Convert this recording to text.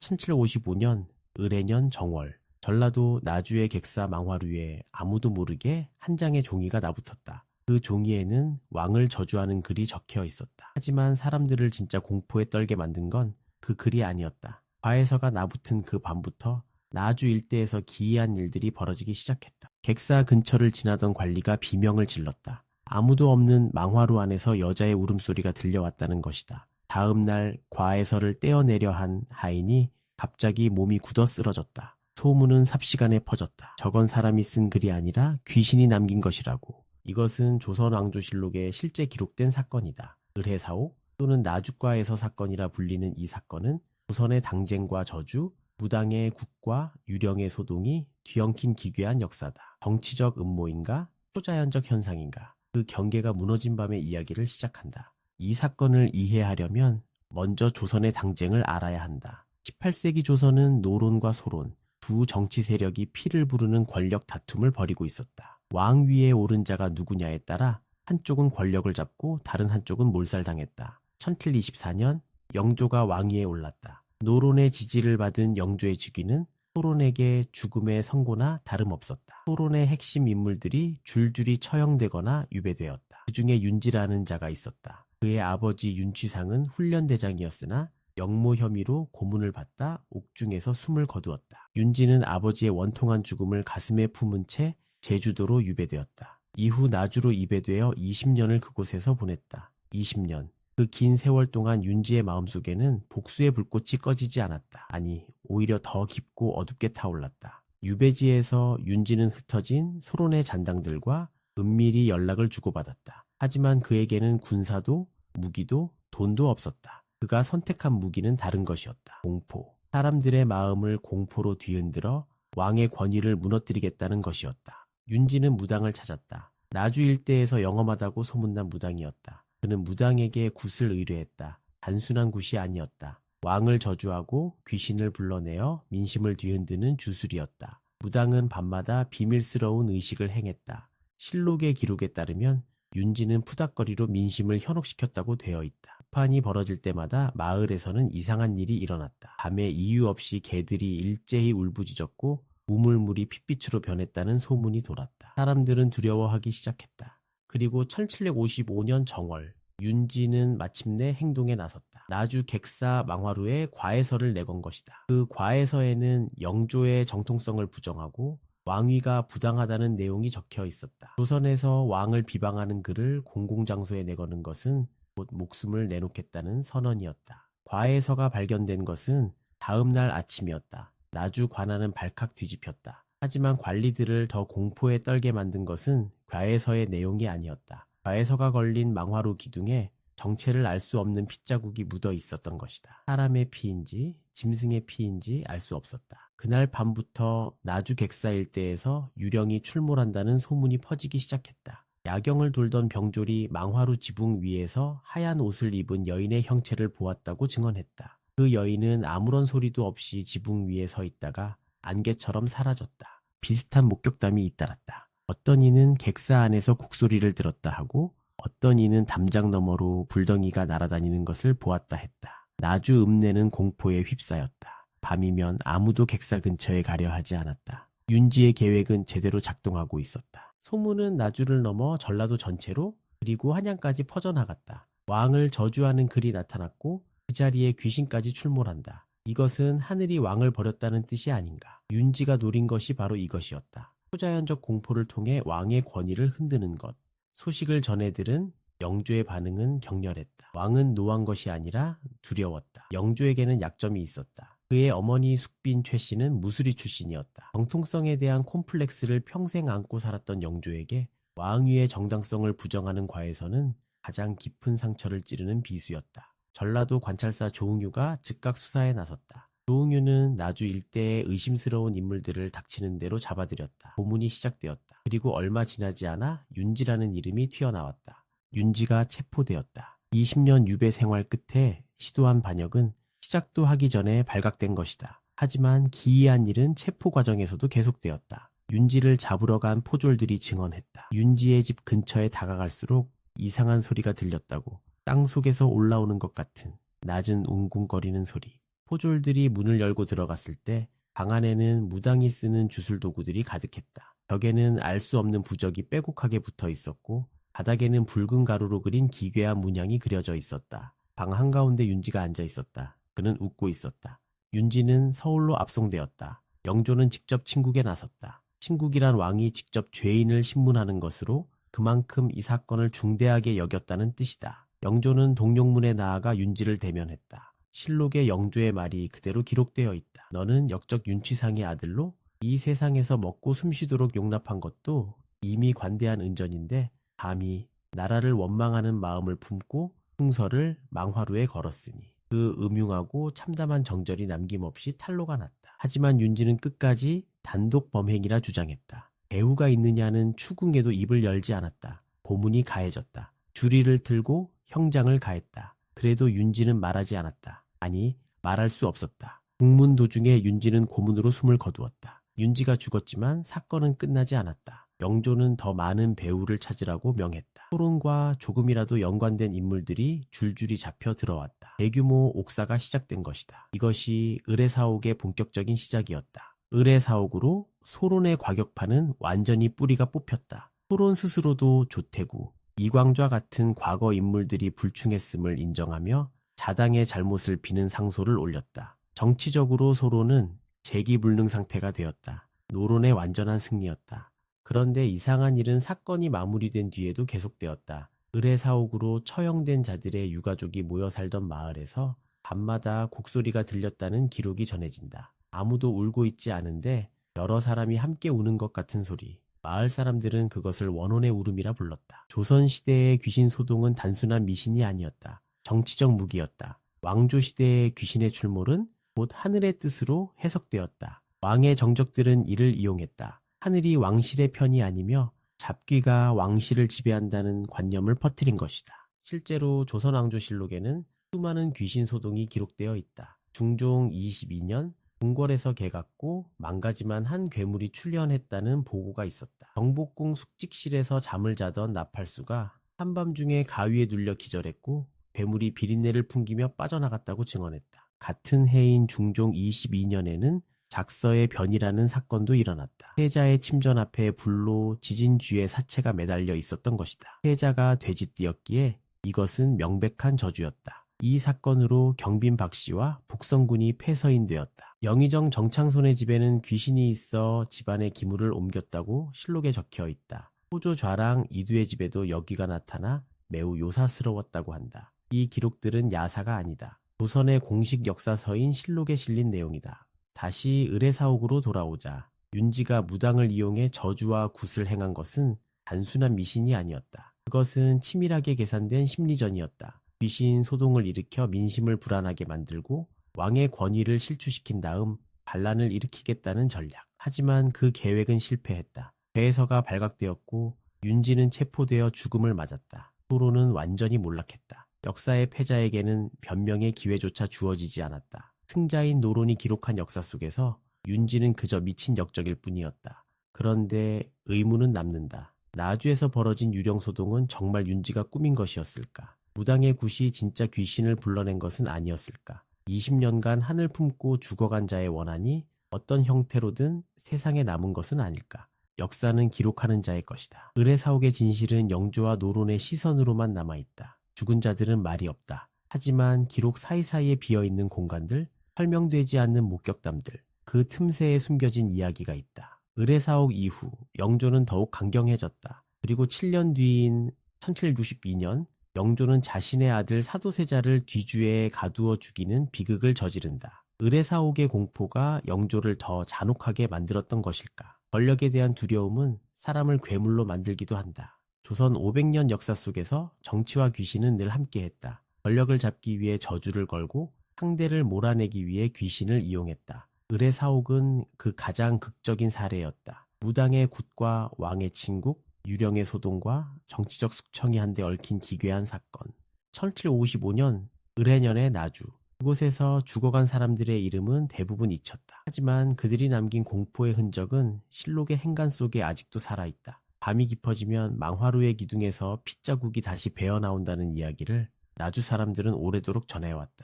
1755년 을해년 정월, 전라도 나주의 객사 망화루에 아무도 모르게 한 장의 종이가 나붙었다. 그 종이에는 왕을 저주하는 글이 적혀 있었다. 하지만 사람들을 진짜 공포에 떨게 만든 건 그 글이 아니었다. 과에서가 나붙은 그 밤부터 나주 일대에서 기이한 일들이 벌어지기 시작했다. 객사 근처를 지나던 관리가 비명을 질렀다. 아무도 없는 망화루 안에서 여자의 울음소리가 들려왔다는 것이다. 다음 날 과에서를 떼어내려 한 하인이 갑자기 몸이 굳어 쓰러졌다. 소문은 삽시간에 퍼졌다. 저건 사람이 쓴 글이 아니라 귀신이 남긴 것이라고. 이것은 조선왕조실록에 실제 기록된 사건이다. 을해사옥 또는 나주과에서 사건이라 불리는 이 사건은 조선의 당쟁과 저주, 무당의 국과 유령의 소동이 뒤엉킨 기괴한 역사다. 정치적 음모인가? 초자연적 현상인가? 그 경계가 무너진 밤의 이야기를 시작한다. 이 사건을 이해하려면 먼저 조선의 당쟁을 알아야 한다. 18세기 조선은 노론과 소론, 두 정치 세력이 피를 부르는 권력 다툼을 벌이고 있었다. 왕 위에 오른 자가 누구냐에 따라 한쪽은 권력을 잡고 다른 한쪽은 몰살당했다. 1724년 영조가 왕위에 올랐다. 노론의 지지를 받은 영조의 즉위는 소론에게 죽음의 선고나 다름없었다. 소론의 핵심 인물들이 줄줄이 처형되거나 유배되었다. 그 중에 윤지라는 자가 있었다. 그의 아버지 윤취상은 훈련대장이었으나 역모 혐의로 고문을 받다 옥중에서 숨을 거두었다. 윤지는 아버지의 원통한 죽음을 가슴에 품은 채 제주도로 유배되었다. 이후 나주로 이배되어 20년을 그곳에서 보냈다. 20년. 그 긴 세월 동안 윤지의 마음속에는 복수의 불꽃이 꺼지지 않았다. 아니, 오히려 더 깊고 어둡게 타올랐다. 유배지에서 윤지는 흩어진 소론의 잔당들과 은밀히 연락을 주고받았다. 하지만 그에게는 군사도, 무기도, 돈도 없었다. 그가 선택한 무기는 다른 것이었다. 공포. 사람들의 마음을 공포로 뒤흔들어 왕의 권위를 무너뜨리겠다는 것이었다. 윤지는 무당을 찾았다. 나주 일대에서 영험하다고 소문난 무당이었다. 그는 무당에게 굿을 의뢰했다. 단순한 굿이 아니었다. 왕을 저주하고 귀신을 불러내어 민심을 뒤흔드는 주술이었다. 무당은 밤마다 비밀스러운 의식을 행했다. 실록의 기록에 따르면 윤지는 푸닥거리로 민심을 현혹시켰다고 되어 있다. 판이 벌어질 때마다 마을에서는 이상한 일이 일어났다. 밤에 이유 없이 개들이 일제히 울부짖었고 우물물이 핏빛으로 변했다는 소문이 돌았다. 사람들은 두려워하기 시작했다. 그리고 1755년 정월, 윤지는 마침내 행동에 나섰다. 나주 객사 망화루에 과에서를 내건 것이다. 그 과에서에는 영조의 정통성을 부정하고 왕위가 부당하다는 내용이 적혀 있었다. 조선에서 왕을 비방하는 글을 공공장소에 내거는 것은 곧 목숨을 내놓겠다는 선언이었다. 과에서가 발견된 것은 다음 날 아침이었다. 나주 관아는 발칵 뒤집혔다. 하지만 관리들을 더 공포에 떨게 만든 것은 과에서의 내용이 아니었다. 과에서가 걸린 망화루 기둥에 정체를 알 수 없는 핏자국이 묻어 있었던 것이다. 사람의 피인지 짐승의 피인지 알 수 없었다. 그날 밤부터 나주 객사 일대에서 유령이 출몰한다는 소문이 퍼지기 시작했다. 야경을 돌던 병졸이 망화루 지붕 위에서 하얀 옷을 입은 여인의 형체를 보았다고 증언했다. 그 여인은 아무런 소리도 없이 지붕 위에 서 있다가 안개처럼 사라졌다. 비슷한 목격담이 잇따랐다. 어떤 이는 객사 안에서 곡소리를 들었다 하고 어떤 이는 담장 너머로 불덩이가 날아다니는 것을 보았다 했다. 나주 읍내는 공포에 휩싸였다. 밤이면 아무도 객사 근처에 가려 하지 않았다. 윤지의 계획은 제대로 작동하고 있었다. 소문은 나주를 넘어 전라도 전체로 그리고 한양까지 퍼져나갔다. 왕을 저주하는 글이 나타났고 그 자리에 귀신까지 출몰한다. 이것은 하늘이 왕을 버렸다는 뜻이 아닌가. 윤지가 노린 것이 바로 이것이었다. 초자연적 공포를 통해 왕의 권위를 흔드는 것. 소식을 전해들은 영조의 반응은 격렬했다. 왕은 노한 것이 아니라 두려웠다. 영조에게는 약점이 있었다. 그의 어머니 숙빈 최 씨는 무술이 출신이었다. 정통성에 대한 콤플렉스를 평생 안고 살았던 영조에게 왕위의 정당성을 부정하는 과에서는 가장 깊은 상처를 찌르는 비수였다. 전라도 관찰사 조응유가 즉각 수사에 나섰다. 조응유는 나주 일대의 의심스러운 인물들을 닥치는 대로 잡아들였다. 고문이 시작되었다. 그리고 얼마 지나지 않아 윤지라는 이름이 튀어나왔다. 윤지가 체포되었다. 20년 유배 생활 끝에 시도한 반역은 시작도 하기 전에 발각된 것이다. 하지만 기이한 일은 체포 과정에서도 계속되었다. 윤지를 잡으러 간 포졸들이 증언했다. 윤지의 집 근처에 다가갈수록 이상한 소리가 들렸다고. 땅 속에서 올라오는 것 같은 낮은 웅궁거리는 소리. 포졸들이 문을 열고 들어갔을 때 방 안에는 무당이 쓰는 주술도구들이 가득했다. 벽에는 알 수 없는 부적이 빼곡하게 붙어 있었고 바닥에는 붉은 가루로 그린 기괴한 문양이 그려져 있었다. 방 한가운데 윤지가 앉아 있었다. 그는 웃고 있었다. 윤지는 서울로 압송되었다. 영조는 직접 친국에 나섰다. 친국이란 왕이 직접 죄인을 신문하는 것으로 그만큼 이 사건을 중대하게 여겼다는 뜻이다. 영조는 동룡문에 나아가 윤지를 대면했다. 실록에 영조의 말이 그대로 기록되어 있다. 너는 역적 윤취상의 아들로 이 세상에서 먹고 숨쉬도록 용납한 것도 이미 관대한 은전인데 감히 나라를 원망하는 마음을 품고 흉서를 망화루에 걸었으니 그 음흉하고 참담한 정절이 남김없이 탄로가 났다. 하지만 윤지는 끝까지 단독 범행이라 주장했다. 배후가 있느냐는 추궁에도 입을 열지 않았다. 고문이 가해졌다. 주리를 틀고 형장을 가했다. 그래도 윤지는 말하지 않았다. 아니, 말할 수 없었다. 국문 도중에 윤지는 고문으로 숨을 거두었다. 윤지가 죽었지만 사건은 끝나지 않았다. 영조는 더 많은 배후를 찾으라고 명했다. 토론과 조금이라도 연관된 인물들이 줄줄이 잡혀 들어왔다. 대규모 옥사가 시작된 것이다. 이것이 의례사옥의 본격적인 시작이었다. 의례사옥으로 소론의 과격파는 완전히 뿌리가 뽑혔다. 소론 스스로도 조태구, 이광좌 같은 과거 인물들이 불충했음을 인정하며 자당의 잘못을 비는 상소를 올렸다. 정치적으로 소론은 재기불능 상태가 되었다. 노론의 완전한 승리였다. 그런데 이상한 일은 사건이 마무리된 뒤에도 계속되었다. 의례사옥으로 처형된 자들의 유가족이 모여 살던 마을에서 밤마다 곡소리가 들렸다는 기록이 전해진다. 아무도 울고 있지 않은데 여러 사람이 함께 우는 것 같은 소리. 마을 사람들은 그것을 원혼의 울음이라 불렀다. 조선시대의 귀신 소동은 단순한 미신이 아니었다. 정치적 무기였다. 왕조시대의 귀신의 출몰은 곧 하늘의 뜻으로 해석되었다. 왕의 정적들은 이를 이용했다. 하늘이 왕실의 편이 아니며 잡귀가 왕실을 지배한다는 관념을 퍼뜨린 것이다. 실제로 조선왕조실록에는 수많은 귀신 소동이 기록되어 있다. 중종 22년 궁궐에서 개갔고 망가지만 한 괴물이 출현했다는 보고가 있었다. 경복궁 숙직실에서 잠을 자던 나팔수가 한밤중에 가위에 눌려 기절했고 괴물이 비린내를 풍기며 빠져나갔다고 증언했다. 같은 해인 중종 22년에는 작서의 변이라는 사건도 일어났다. 세자의 침전 앞에 불로 지진주의 사체가 매달려 있었던 것이다. 세자가 돼지띠였기에 이것은 명백한 저주였다. 이 사건으로 경빈 박씨와 복성군이 폐서인되었다. 영의정 정창손의 집에는 귀신이 있어 집안의 기물을 옮겼다고 실록에 적혀 있다. 호조 좌랑 이두의 집에도 여기가 나타나 매우 요사스러웠다고 한다. 이 기록들은 야사가 아니다. 조선의 공식 역사서인 실록에 실린 내용이다. 다시 의례사옥으로 돌아오자 윤지가 무당을 이용해 저주와 굿을 행한 것은 단순한 미신이 아니었다. 그것은 치밀하게 계산된 심리전이었다. 귀신 소동을 일으켜 민심을 불안하게 만들고 왕의 권위를 실추시킨 다음 반란을 일으키겠다는 전략. 하지만 그 계획은 실패했다. 배서가 발각되었고 윤지는 체포되어 죽음을 맞았다. 소론은 완전히 몰락했다. 역사의 패자에게는 변명의 기회조차 주어지지 않았다. 승자인 노론이 기록한 역사 속에서 윤지는 그저 미친 역적일 뿐이었다. 그런데 의문은 남는다. 나주에서 벌어진 유령소동은 정말 윤지가 꾸민 것이었을까? 무당의 굿이 진짜 귀신을 불러낸 것은 아니었을까? 20년간 하늘 품고 죽어간 자의 원한이 어떤 형태로든 세상에 남은 것은 아닐까? 역사는 기록하는 자의 것이다. 의례사옥의 진실은 영조와 노론의 시선으로만 남아있다. 죽은 자들은 말이 없다. 하지만 기록 사이사이에 비어있는 공간들, 설명되지 않는 목격담들, 그 틈새에 숨겨진 이야기가 있다. 의례사옥 이후 영조는 더욱 강경해졌다. 그리고 7년 뒤인 1762년 영조는 자신의 아들 사도세자를 뒤주에 가두어 죽이는 비극을 저지른다. 의례사옥의 공포가 영조를 더 잔혹하게 만들었던 것일까? 권력에 대한 두려움은 사람을 괴물로 만들기도 한다. 조선 500년 역사 속에서 정치와 귀신은 늘 함께했다. 권력을 잡기 위해 저주를 걸고 상대를 몰아내기 위해 귀신을 이용했다. 의례사옥은 그 가장 극적인 사례였다. 무당의 굿과 왕의 친국, 유령의 소동과 정치적 숙청이 한데 얽힌 기괴한 사건. 1755년 의례년의 나주. 그곳에서 죽어간 사람들의 이름은 대부분 잊혔다. 하지만 그들이 남긴 공포의 흔적은 실록의 행간 속에 아직도 살아있다. 밤이 깊어지면 망화루의 기둥에서 핏자국이 다시 배어나온다는 이야기를 나주 사람들은 오래도록 전해왔다.